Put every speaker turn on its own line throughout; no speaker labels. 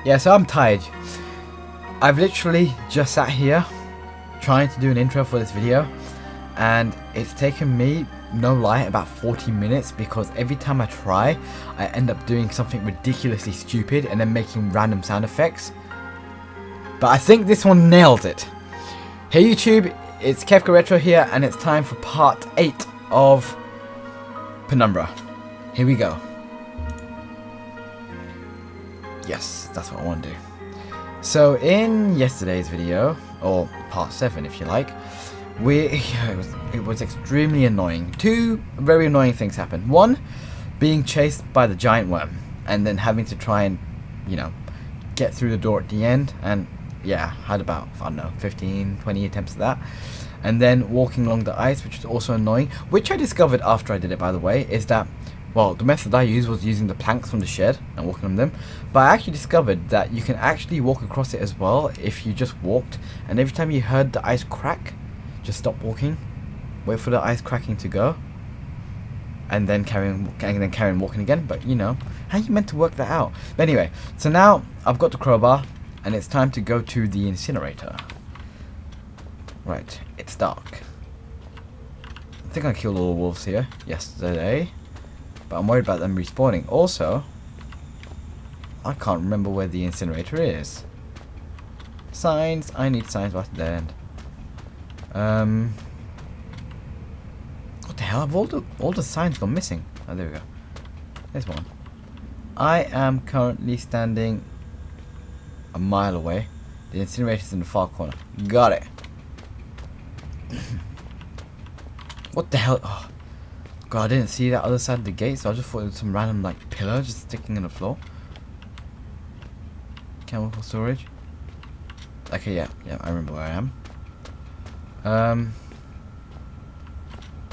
Yeah, so I'm tired. I've literally just sat here trying to do an intro for this video, and it's taken me, no lie, about 40 minutes because every time I try, I end up doing something ridiculously stupid and then making random sound effects. But I think this one nails it. Hey YouTube, it's QefkaRetro here, and it's time for part 8 of Penumbra. Here we go. Yes, that's what I want to do. So in yesterday's video, or part 7 if you like, it was extremely annoying. Two very annoying things happened. One, being chased by the giant worm, and then having to try and, get through the door at the end, and yeah, had about, I don't know, 15, 20 attempts at that. And then walking along the ice, which was also annoying, which I discovered after I did it, by the way, is that, well, the method I used was using the planks from the shed and walking on them, but I actually discovered that you can actually walk across it as well if you just walked, and every time you heard the ice crack, just stop walking, wait for the ice cracking to go, and then carry on walking again. But how you meant to work that out? But anyway, so now I've got the crowbar, and it's time to go to the incinerator. Right, it's dark. I think I killed all the wolves here yesterday, but I'm worried about them respawning. Also, I can't remember where the incinerator is. Signs, I need signs right at the end. What the hell? Have all the signs gone missing? Oh, there we go. There's one. I am currently standing a mile away. The incinerator's in the far corner. Got it. What the hell? Oh, God, I didn't see that other side of the gate, so I just thought it was some random pillar just sticking in the floor. Chemical storage. Okay, yeah, I remember where I am.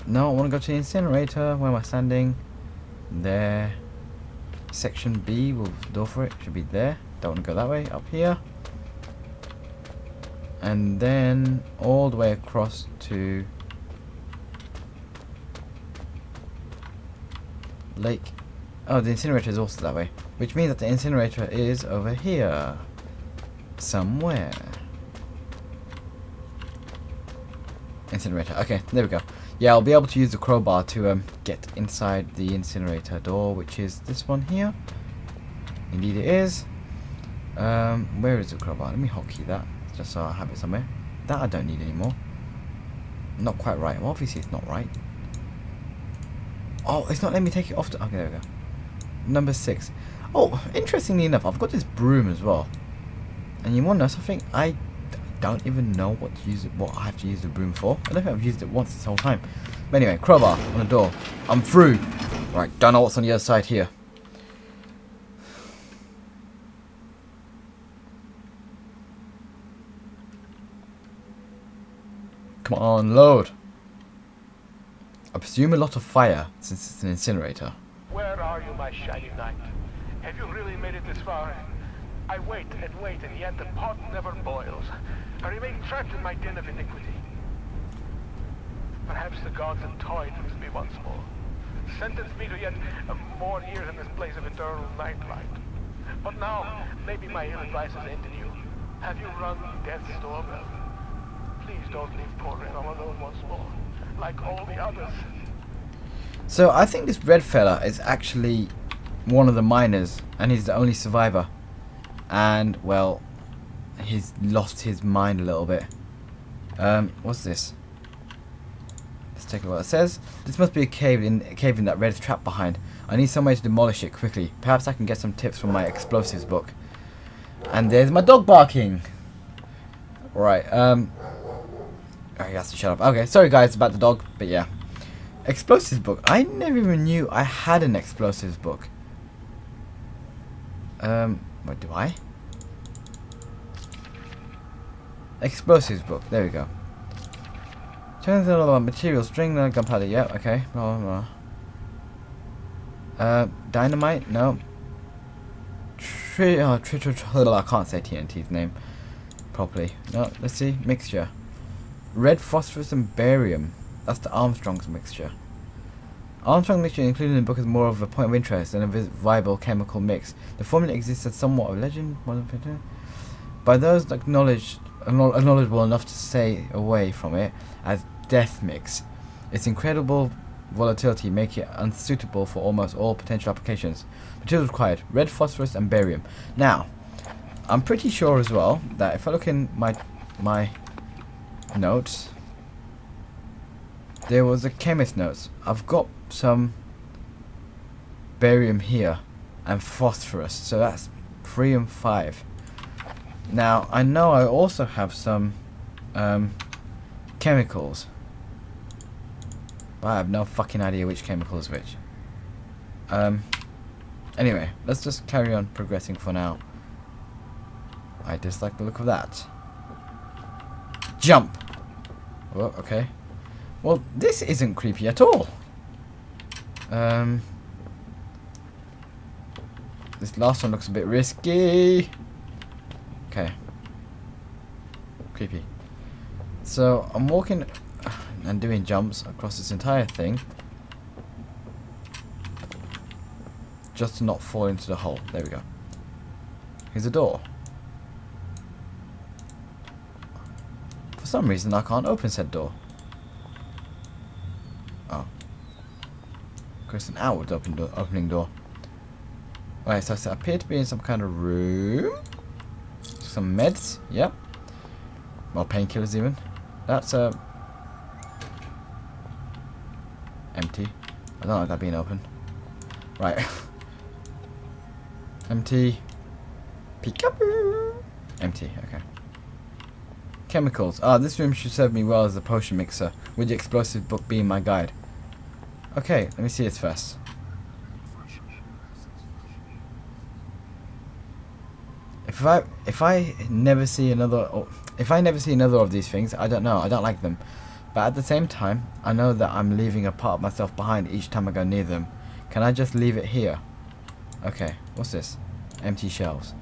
No, I want to go to the incinerator. Where am I standing? There. Section B, we'll door for it. Should be there. Don't want to go that way. Up here. And then all the way across to Lake. Oh, the incinerator is also that way, which means that the incinerator is over here somewhere. Incinerator. Okay, there we go. Yeah, I'll be able to use the crowbar to get inside the incinerator door, which is this one here. Indeed it is. Where is the crowbar? Let me hotkey that, just so I have it somewhere. That I don't need anymore. Not quite right. Well, obviously it's not right. Oh, it's not letting me take it off. Okay, there we go. Number 6. Oh, interestingly enough, I've got this broom as well. And you want to know something? I don't even know what I have to use the broom for. I don't think I've used it once this whole time. But anyway, crowbar on the door. I'm through. Right, don't know what's on the other side here. Come on, load. I presume a lot of fire, since it's an incinerator.
Where are you, my shiny knight? Have you really made it this far? I wait, and yet the pot never boils. I remain trapped in my den of iniquity. Perhaps the gods have toyed with me once more. Sentenced me to yet more years in this place of eternal nightlight. But now, maybe my ill advices end in you. Have you run death's doorbell? Please don't leave poor Red all alone once more, like all the others.
So I think this red fella is actually one of the miners, and he's the only survivor. And well, he's lost his mind a little bit. What's this? Let's take a look what it says. This must be a cave in that Red is trapped behind. I need some way to demolish it quickly. Perhaps I can get some tips from my explosives book. And there's my dog barking. Right. Oh, he has to shut up. Okay, sorry guys about the dog, but yeah. Explosives book. I never even knew I had an explosives book. What do I? Explosives book. There we go. Turns out all material, string, gunpowder. Yep. Yeah, okay. Blah, blah, blah. Dynamite. No. I can't say TNT's name properly. No. Let's see. Mixture. Red phosphorus and barium. That's the Armstrong's mixture. Armstrong mixture included in the book is more of a point of interest than a viable chemical mix. The formula exists as somewhat of a legend by those knowledgeable enough to stay away from it as death mix. Its incredible volatility make it unsuitable for almost all potential applications. Materials required: red phosphorus and barium. Now, I'm pretty sure as well that if I look in my notes, there was a chemist notes. I've got some barium here and phosphorus, so that's 3 and 5. Now I know I also have some chemicals, but I have no fucking idea which chemical is which. Anyway, let's just carry on progressing for now. I dislike the look of that. Jump! Oh, okay. Well, this isn't creepy at all. This last one looks a bit risky. Okay. Creepy. So, I'm walking and doing jumps across this entire thing. Just to not fall into the hole. There we go. Here's a door. For some reason, I can't open said door. Oh. It's an outward opening door. Right, so I appear to be in some kind of room. Some meds, yep. More painkillers even. That's empty. I don't like that being open. Right. Empty. Peekaboo. Empty, okay. Chemicals. Ah, this room should serve me well as a potion mixer, with the explosive book being my guide. Okay, let me see this first. If I never see another of these things, I don't know. I don't like them. But at the same time, I know that I'm leaving a part of myself behind each time I go near them. Can I just leave it here? Okay, what's this? Empty shelves.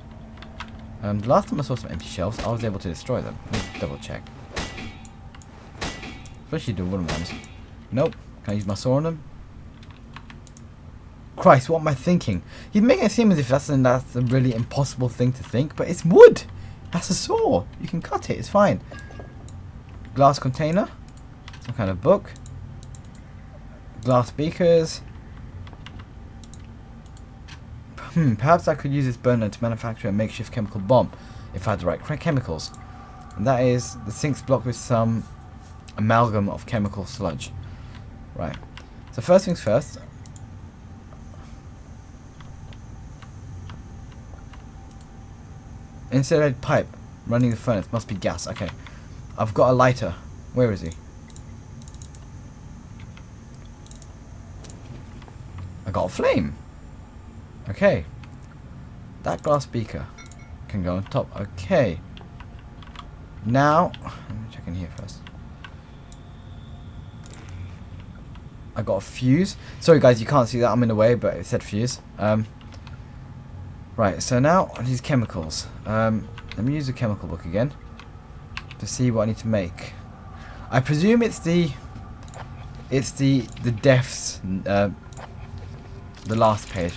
The last time I saw some empty shelves, I was able to destroy them. Let me double check. Especially the wooden ones. Nope. Can I use my saw on them? Christ, what am I thinking? You're making it seem as if that's a really impossible thing to think, but it's wood. That's a saw. You can cut it. It's fine. Glass container. Some kind of book. Glass beakers. Perhaps I could use this burner to manufacture a makeshift chemical bomb if I had the right chemicals. And that is the sink's blocked with some amalgam of chemical sludge. Right. So first things first. Insulated pipe running the furnace must be gas. Okay. I've got a lighter. Where is he? I got a flame. Okay. That glass beaker can go on top. Okay. Now, let me check in here first. I got a fuse. Sorry guys, you can't see that. I'm in the way, but it said fuse. Right, so now these chemicals. Let me use the chemical book again to see what I need to make. I presume it's the deaths, the last page.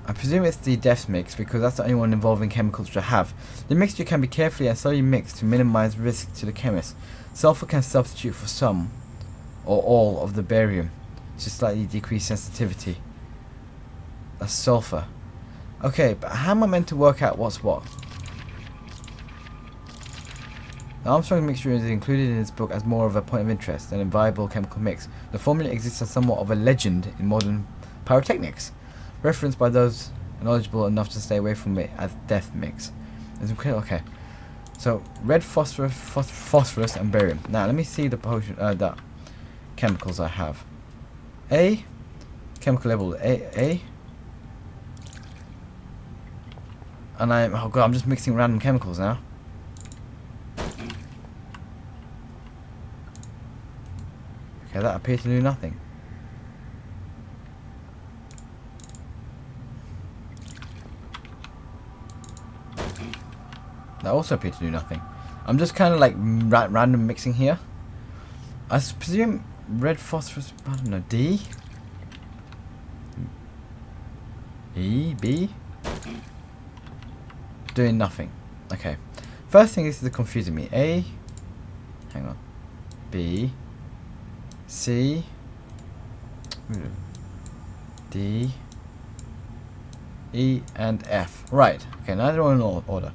I presume it's the deaths mix because that's the only one involving chemicals which I have. The mixture can be carefully and slowly mixed to minimize risk to the chemist. Sulfur can substitute for some or all of the barium to slightly decrease sensitivity. That's sulfur. Okay, but how am I meant to work out what's what? The Armstrong mixture is included in this book as more of a point of interest than a viable chemical mix. The formula exists as somewhat of a legend in modern pyrotechnics, referenced by those knowledgeable enough to stay away from it as death mix. It's incredible. Okay, so red phosphorus and barium. Now let me see the potion, the chemicals I have. A chemical label A. And oh god, I'm just mixing random chemicals now. Okay, that appears to do nothing. That also appeared to do nothing. I'm just kind of like random mixing here. I presume red phosphorus, I don't know, D? E, B? Doing nothing. Okay. First thing is confusing me. A, hang on. B, C, D, E, and F. Right. Okay, now they're all in order.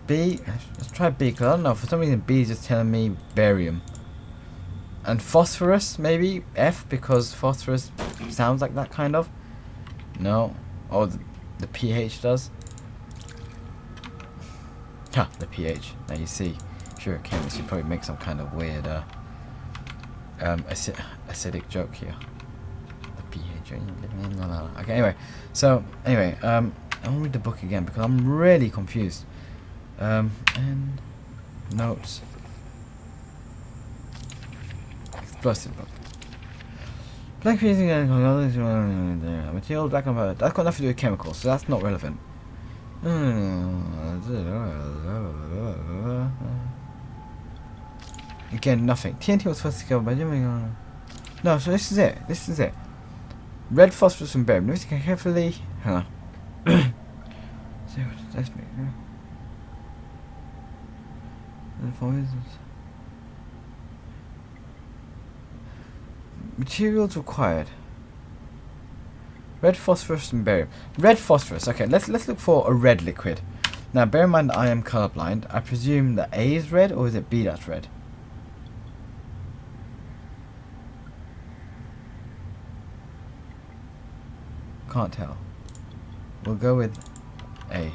B, let's try B, because I don't know, for some reason B is just telling me barium. And phosphorus, maybe? F, because phosphorus sounds like that, kind of. No. Oh, the pH does. Ha, the pH. Now you see. Sure, chemist, you probably make some kind of weird acidic joke here. The pH. Okay, anyway. So, anyway, I want to read the book again because I'm really confused. And notes. Explosive book. Black freezing material black and white. That's got nothing to do with chemicals, so that's not relevant. Again, nothing. TNT was first discovered by no, so this is it. This is it. Red phosphorus and barium. Let me think carefully. Hang on. So that's me. Materials required. Red phosphorus and barium. Red phosphorus. Okay, let's look for a red liquid. Now, bear in mind that I am colorblind. I presume that A is red, or is it B that's red? Can't tell. We'll go with A.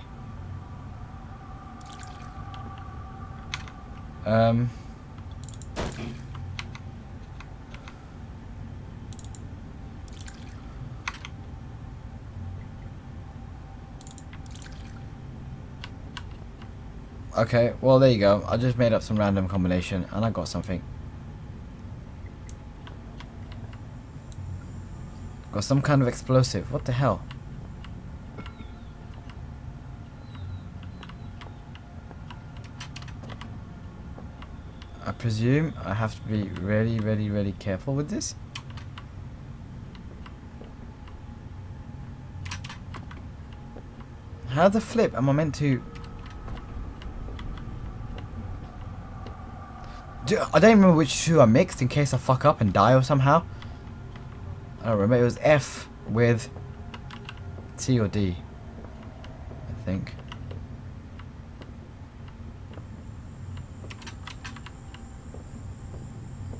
Okay, well there you go. I just made up some random combination and I got something. Got some kind of explosive. What the hell? I presume I have to be really, really, really careful with this. How the flip am I meant to... I don't remember which two I mixed in case I fuck up and die or somehow. I don't remember. It was F with C or D, I think.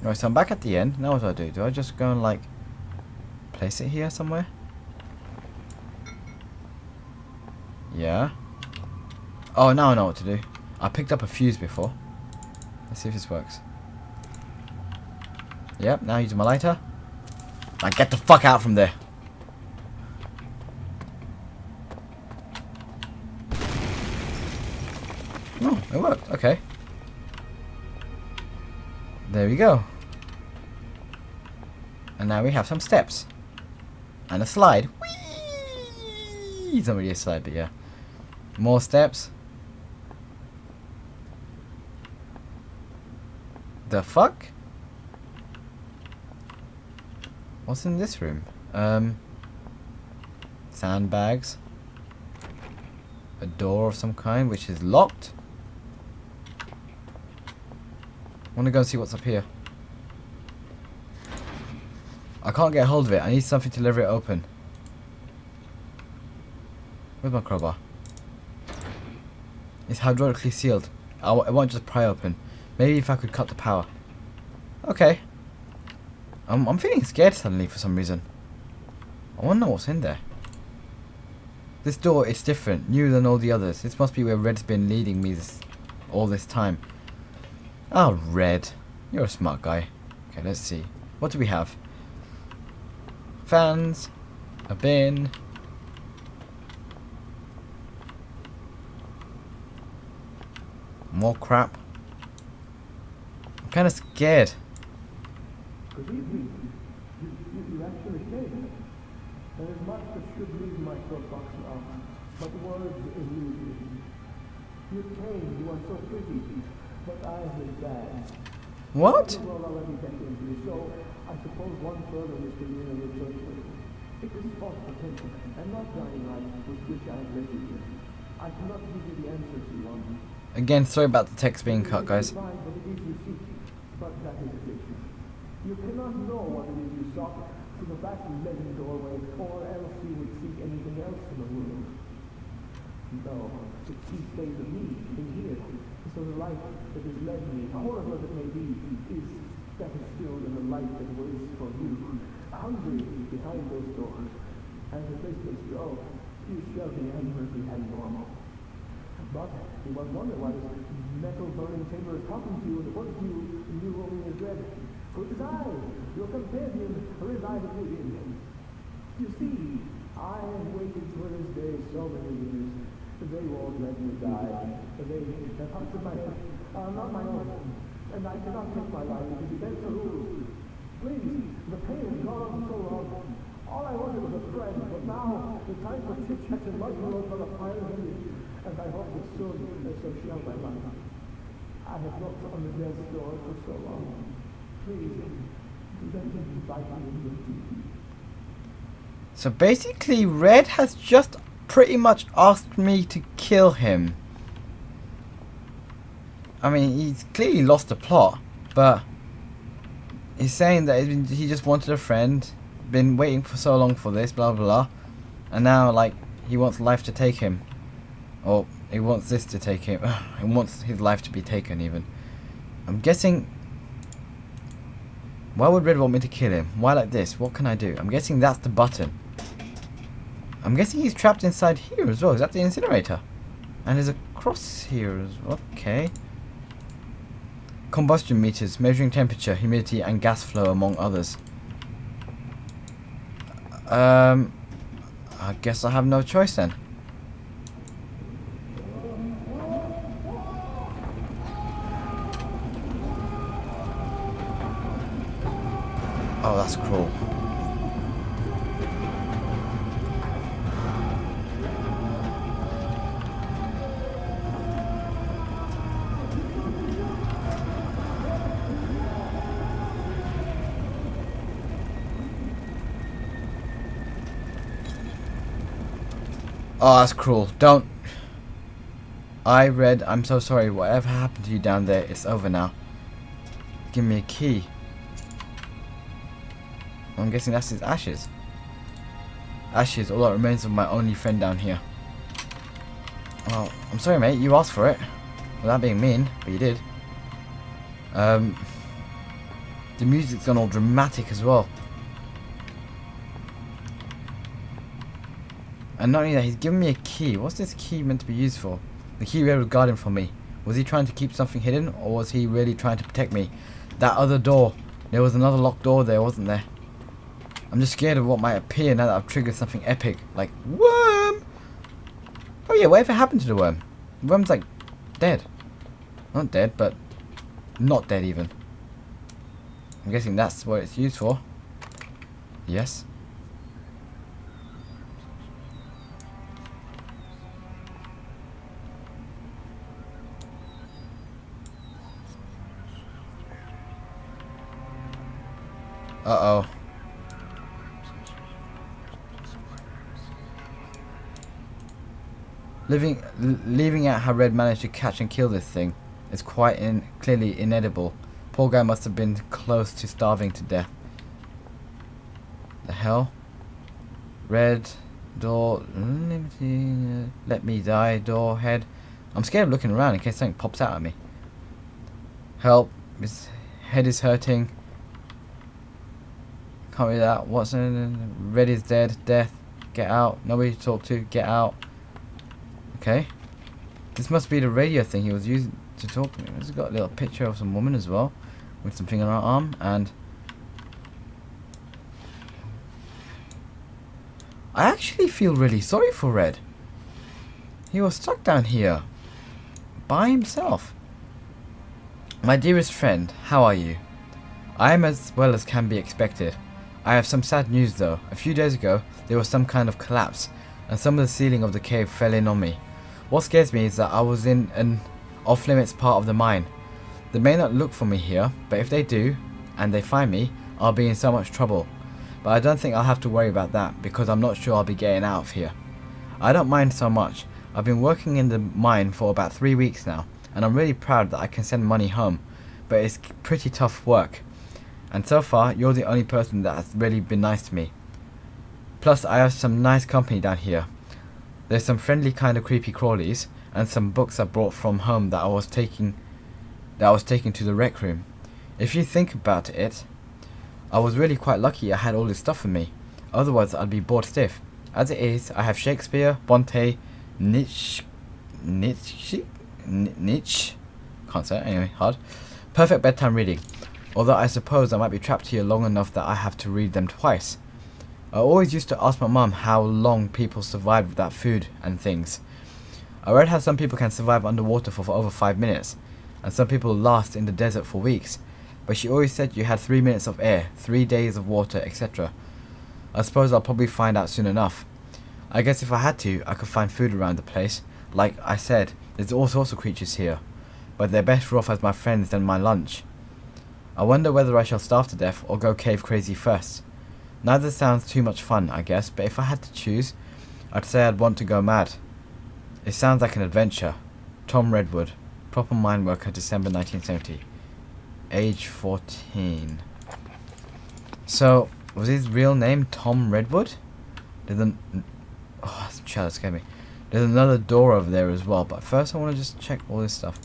Right, so I'm back at the end. Now what do I do? Do I just go and like place it here somewhere? Yeah. Oh, now I know what to do. I picked up a fuse before. Let's see if this works. Yep, now using my lighter. Now get the fuck out from there. Oh, it worked. Okay. There we go. And now we have some steps. And a slide. Whee! It's not really a slide, but yeah. More steps. The fuck? What's in this room? Sandbags. A door of some kind, which is locked. I want to go and see what's up here. I can't get a hold of it. I need something to lever it open. Where's my crowbar? It's hydraulically sealed. It won't just pry open. Maybe if I could cut the power. Okay. I'm feeling scared suddenly for some reason. I want to know what's in there. This door is different, new than all the others. This must be where Red's been leading me all this time. Oh, Red. You're a smart guy. Okay, let's see. What do we have? Fans. A bin. More crap. I'm kind of scared.
Good evening. You actually came. There is much that should leave my soapbox now, but words elude me. You came, you are so pretty, but I am bad.
What?
Well, I'll let me get into this. So, I suppose one further is to lean a return. It is false potential, and not dying light with which I have led you here. I cannot give you the answers you want.
Again, sorry about the text being cut, guys.
But it is you seek. But that is a fiction. You cannot know what it is you sought through the vast leaden doorway, or else you would seek anything else in the world. No, the key stays of me in here. So the light that has led me, however it may be, is better still than the light that waits for you, hungry behind those doors. And as this must go, you shall be eminently and normal. But you must wonder why this metal burning chamber is talking to you and what you knew only as dread. For it is I, your companion, residing within. You see, I have waited for this day so many years. They won't let me die. The parts of my head are not my own, and I cannot take my life because it bends the rules. Please, the pain has gone on so long. All I wanted was a friend, but now the time for chit-chat and life alone on a pile of envy, and I hope that soon so shall my life. I have knocked on the death's door for so long. Please, let me invite me into your tea.
So basically, Red has just pretty much asked me to kill him. I mean, he's clearly lost the plot, but he's saying that he just wanted a friend, been waiting for so long for this, blah blah blah, and now like he wants life to take him, or he wants this to take him. He wants his life to be taken even. I'm guessing. Why would Red want me to kill him? Why like this? What can I do? I'm guessing that's the button. I'm guessing he's trapped inside here as well. Is that the incinerator? And there's a cross here as well. Okay. Combustion meters, measuring temperature, humidity, and gas flow, among others. I guess I have no choice then. Oh, that's cruel. Oh, that's cruel. Don't. Red, I'm so sorry. Whatever happened to you down there, it's over now. Give me a key. I'm guessing that's his ashes. Ashes, all that remains of my only friend down here. Well, I'm sorry, mate. You asked for it. Without being mean, but you did. The music's gone all dramatic as well. And not only that, he's given me a key. What's this key meant to be used for? The key Red was guarding for me. Was he trying to keep something hidden, or was he really trying to protect me? That other door. There was another locked door there, wasn't there? I'm just scared of what might appear now that I've triggered something epic. Like, worm! Oh yeah, whatever happened to the worm? The worm's like, dead. Not dead, but not dead even. I'm guessing that's what it's used for. Yes. Uh-oh. Leaving out how Red managed to catch and kill this thing is quite clearly inedible. Poor guy must have been close to starving to death. The hell? Red door. Let me die. Door head. I'm scared of looking around in case something pops out at me. Help. His head is hurting. Can't read that. What's in? Red is dead. Death. Get out. Nobody to talk to. Get out. Okay. This must be the radio thing he was using to talk to me. It's got a little picture of some woman as well, with something on her arm, and I actually feel really sorry for Red. He was stuck down here by himself. My dearest friend, how are you? I am as well as can be expected. I have some sad news though. A few days ago, there was some kind of collapse, and some of the ceiling of the cave fell in on me. What scares me is that I was in an off-limits part of the mine. They may not look for me here, but if they do, and they find me, I'll be in so much trouble. But I don't think I'll have to worry about that, because I'm not sure I'll be getting out of here. I don't mind so much. I've been working in the mine for about 3 weeks now, and I'm really proud that I can send money home, but it's pretty tough work. And so far, you're the only person that has really been nice to me. Plus, I have some nice company down here. There's some friendly kind of creepy crawlies, and some books I brought from home that I was taking to the rec room. If you think about it, I was really quite lucky I had all this stuff with me. Otherwise, I'd be bored stiff. As it is, I have Shakespeare, Bonte, Nietzsche, can't say it, anyway, hard. Perfect bedtime reading. Although I suppose I might be trapped here long enough that I have to read them twice. I always used to ask my mum how long people survived without food and things. I read how some people can survive underwater for over 5 minutes, and some people last in the desert for weeks. But she always said you had 3 minutes of air, 3 days of water, etc. I suppose I'll probably find out soon enough. I guess if I had to, I could find food around the place. Like I said, there's all sorts of creatures here, but they're better off as my friends than my lunch. I wonder whether I shall starve to death or go cave crazy first. Neither sounds too much fun, I guess, but if I had to choose, I'd say I'd want to go mad. It sounds like an adventure. Tom Redwood, proper mine worker, December 1970. Age 14. So, was his real name Tom Redwood? Oh, that's child, that scared me. There's another door over there as well, but first I want to just check all this stuff.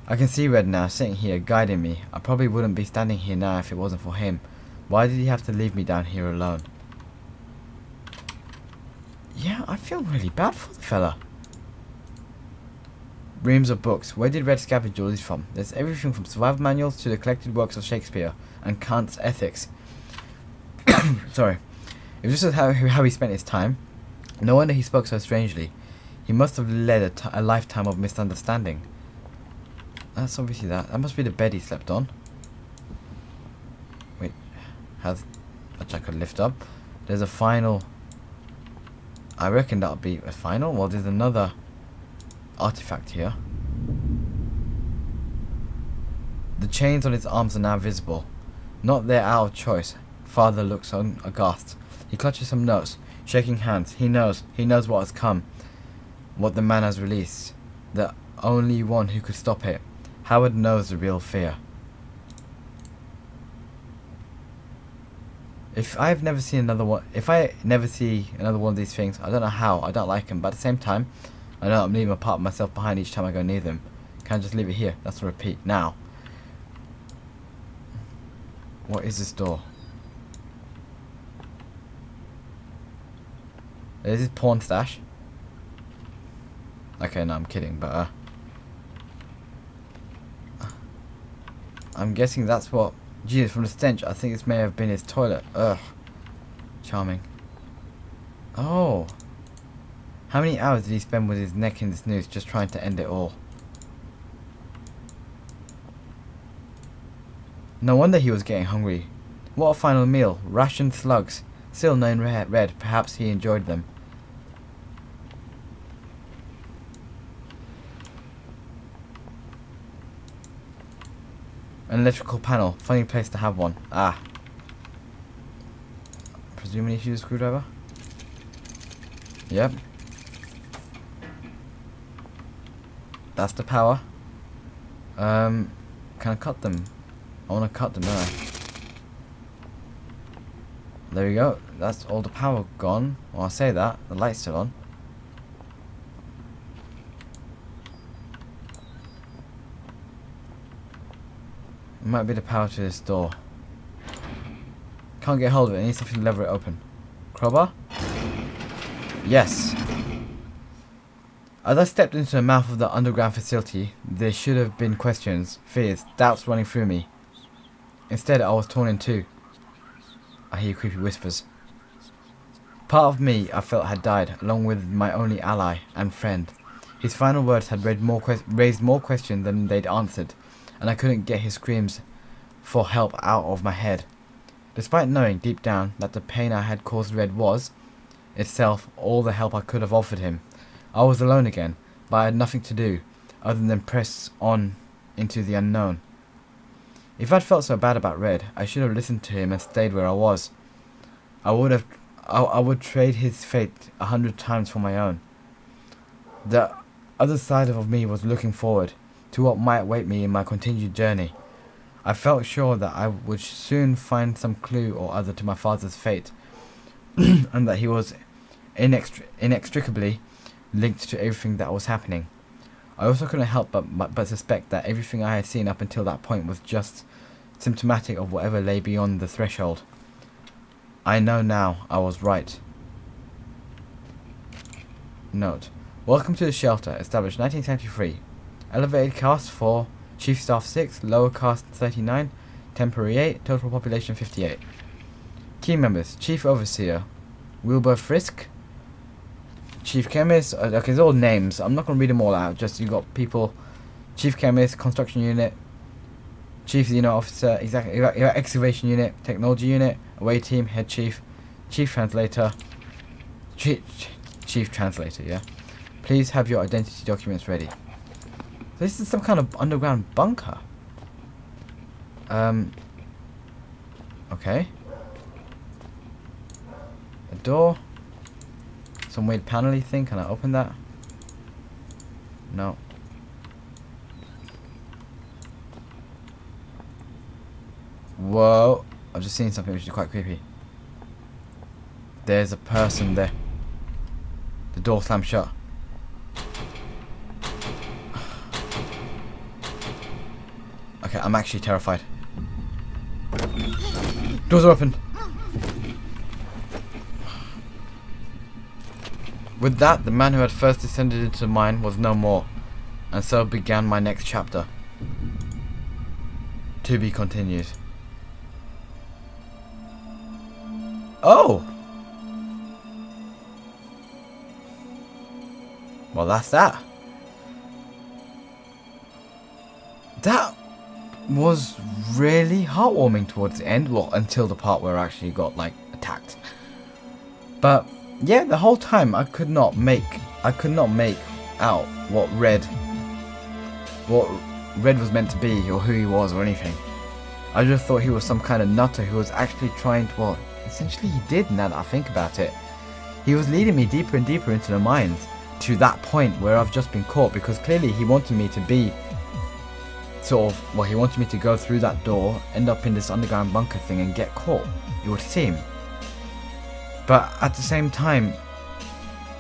I can see Red now, sitting here, guiding me. I probably wouldn't be standing here now if it wasn't for him. Why did he have to leave me down here alone? Yeah, I feel really bad for the fella. Reams of books. Where did Red scavenge all these from? There's everything from survival manuals to the collected works of Shakespeare and Kant's ethics. Sorry. If this is how he spent his time, no wonder he spoke so strangely. He must have led a lifetime of misunderstanding. That's obviously that. That must be the bed he slept on. Wait, which I could lift up. There's a final. I reckon that'll be a final. Well, there's another artifact here. The chains on his arms are now visible. Not there out of choice. Father looks on aghast. He clutches some notes, shaking hands. He knows what has come. What the man has released. The only one who could stop it. Howard knows the real fear. If I never see another one of these things, I don't know how. I don't like them, but at the same time, I know I'm leaving a part of myself behind each time I go near them. Can I just leave it here? That's a repeat. Now, what is this door? Is this porn stash? Okay, no, I'm kidding, but I'm guessing that's what. Jesus, from the stench, I think this may have been his toilet. Ugh. Charming. Oh. How many hours did he spend with his neck in this noose just trying to end it all? No wonder he was getting hungry. What a final meal. Rationed slugs. Still known red. Perhaps he enjoyed them. An electrical panel. Funny place to have one. Ah. Presumably he used a screwdriver? Yep. That's the power. Can I cut them? I want to cut them, don't I? There we go. That's all the power gone. Well, I say that. The light's still on. It might be the power to this door. Can't get hold of it. I need something to lever it open. Crowbar? Yes. As I stepped into the mouth of the underground facility, there should have been questions, fears, doubts running through me. Instead, I was torn in two. I hear creepy whispers. Part of me I felt had died, along with my only ally and friend. His final words had raised more questions than they'd answered, and I couldn't get his screams for help out of my head. Despite knowing deep down that the pain I had caused Red was, itself, all the help I could have offered him. I was alone again, but I had nothing to do, other than press on into the unknown. If I'd felt so bad about Red, I should have listened to him and stayed where I was. I would trade his fate 100 times for my own. The other side of me was looking forward to what might await me in my continued journey. I felt sure that I would soon find some clue or other to my father's fate, and that he was inextricably linked to everything that was happening. I also couldn't help but suspect that everything I had seen up until that point was just symptomatic of whatever lay beyond the threshold. I know now I was right. Note: welcome to the shelter, established 1973. Elevated caste 4, Chief Staff 6, lower caste 39, temporary 8, total population 58. Key members: Chief Overseer Wilbur Frisk, Chief Chemist. Okay, it's all names. I'm not going to read them all out. Just you got people: Chief Chemist, Construction Unit, Chief Xeno Officer, Excavation Unit, Technology Unit, Away Team, Head Chief, Chief Translator, Chief Translator. Yeah. Please have your identity documents ready. This is some kind of underground bunker. Okay. A door. Some weird panel-y thing. Can I open that? No. Whoa. I've just seen something which is quite creepy. There's a person there. The door slammed shut. Okay, I'm actually terrified. Doors are open. With that, the man who had first descended into the mine was no more, and so began my next chapter. To be continued. Oh! Well, that's that. That was really heartwarming towards the end. Well, until the part where I actually got, like, attacked. But yeah, the whole time I could not make out what Red was meant to be, or who he was, or anything. I just thought he was some kind of nutter who was actually trying to, well, essentially he did, now that I think about it. He was leading me deeper and deeper into the mines, to that point where I've just been caught, because clearly he wanted me to be sort of, well, he wanted me to go through that door, end up in this underground bunker thing and get caught, it would seem. But at the same time,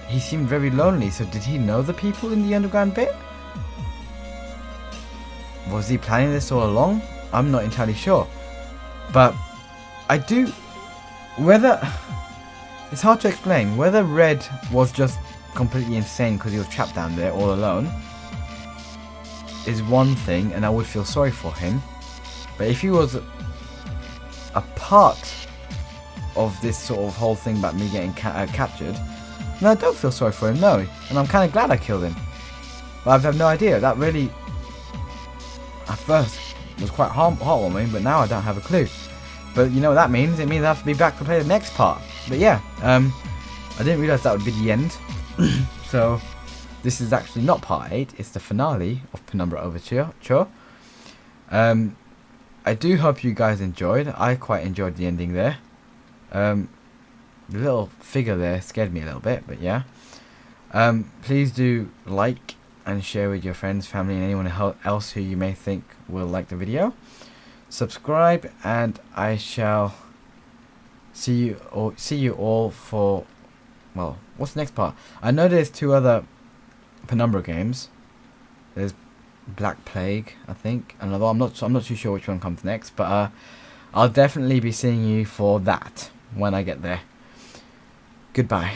he seemed very lonely, so did he know the people in the underground bit? Was he planning this all along? I'm not entirely sure. But it's hard to explain whether Red was just completely insane because he was trapped down there all alone is one thing, and I would feel sorry for him. But if he was a part of this sort of whole thing about me getting captured, then I don't feel sorry for him, no. And I'm kind of glad I killed him. But I have no idea. That really, at first, was quite heartwarming, but now I don't have a clue. But you know what that means? It means I have to be back to play the next part. But yeah, I didn't realise that would be the end. So this is actually not part 8, it's the finale of Penumbra Overture. I do hope you guys enjoyed. I quite enjoyed the ending there. The little figure there scared me a little bit, but yeah. Please do like and share with your friends, family, and anyone else who you may think will like the video. Subscribe, and I shall see you all for, well, what's the next part? I know there's 2 other Penumbra games. There's Black Plague, I think, and although I'm not too sure which one comes next, but I'll definitely be seeing you for that when I get there. Goodbye.